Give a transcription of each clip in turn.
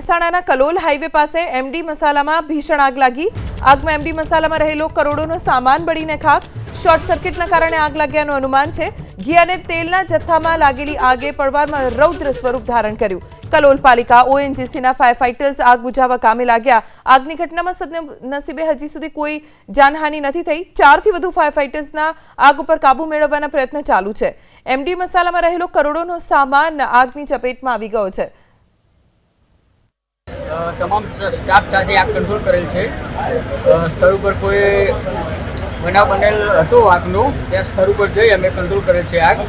મહેસાણાના કલોલ હાઈવે પાસે એમડી મસાલામાં ભીષણ આગ લાગી। આગમાં એમડી મસાલામાં રહેલો કરોડોનો સામાન બળીને ખાક। શોર્ટ સર્કિટના કારણે આગ લાગ્યાનું અનુમાન છે। ઘી અને તેલના જથ્થામાં લાગેલી આગે પળવારમાં રૌદ્ર સ્વરૂપ ધારણ કર્યું। કલોલ પાલિકા ઓએનજીસીના ફાયર ફાઇટર્સ આગ બુઝાવવા કામે લાગ્યા। આગની ઘટનામાં સદનસીબે હજી સુધી કોઈ જાનહાનિ નથી થઈ। 4 થી વધુ ફાયર ફાઇટર્સના આગ ઉપર કાબુ મેળવવાના પ્રયત્ન ચાલુ છે। એમડી મસાલામાં રહેલો કરોડોનો સામાન આગની ચપેટમાં આવી ગયો છે। તમામ સ્ટાફ સાથે આગ કંટ્રોલ કરેલ છે। સ્થળ ઉપર કોઈ બનાવ બનેલ હતો આગનો, ત્યાં સ્થળ ઉપર જઈ અમે કંટ્રોલ કરેલ છે આગ।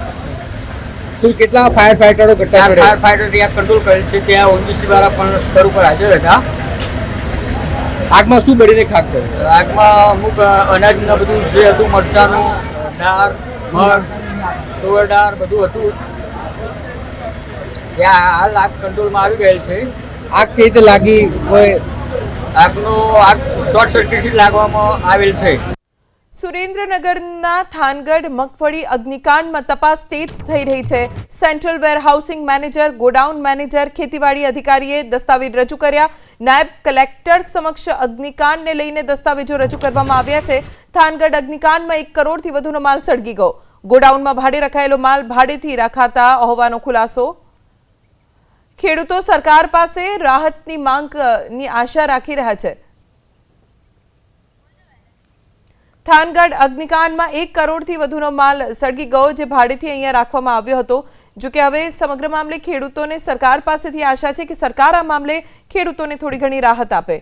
કુલ કેટલા ફાયર ફાઇટરો ઘટના ફાયર ફાઇટર ત્યાં કંટ્રોલ કરેલ છે। ત્યાં ઓનજીસી વાળા પણ સ્થળ ઉપર હાજર હતા। આગમાં શું બળીને ખાક થયું? આગમાં અમુક અનાજના બધું જે હતું, મરચાંનું, દાળ, મગ, તુવેર દાળ બધું હતું। ત્યાં હાલ આગ કંટ્રોલમાં આવી ગયેલ છે। આગ કઈ રીતે લાગી? કોઈ આગ શોર્ટ સર્કિટથી લાગવામાં આવેલ છે। સુરેન્દ્રનગરના થાનગઢ મગફળી અગ્નિકાંડમાં તપાસ તેજ થઈ રહી છે। Central warehousing manager, godown manager, ખેતીવાડી અધિકારીએ દસ્તાવેજ રજૂ કર્યા। નાયબ કલેક્ટર સમક્ષ અગ્નિકાંડને લઈને દસ્તાવેજો રજૂ કરવામાં આવ્યા છે। થાનગઢ અગ્નિકાંડમાં 1 કરોડથી વધુનો માલ સળગી ગયો। ગોડાઉનમાં ભાડે રખાયેલો માલ ભાડેથી રખાતા હોવાનો ખુલાસો। ખેડૂતો સરકાર પાસે રાહતની માંગની આશા રાખી રહ્યા છે। થાનગઢ અગ્નિકાંડમાં 1 કરોડથી વધુનો માલ સળગી ગયો, જે ભાડેથી અહીંયા રાખવામાં આવ્યો હતો। જો કે હવે સમગ્ર મામલે ખેડૂતોને સરકાર પાસેથી આશા છે કે સરકાર આ મામલે ખેડૂતોને થોડી ઘણી રાહત આપે।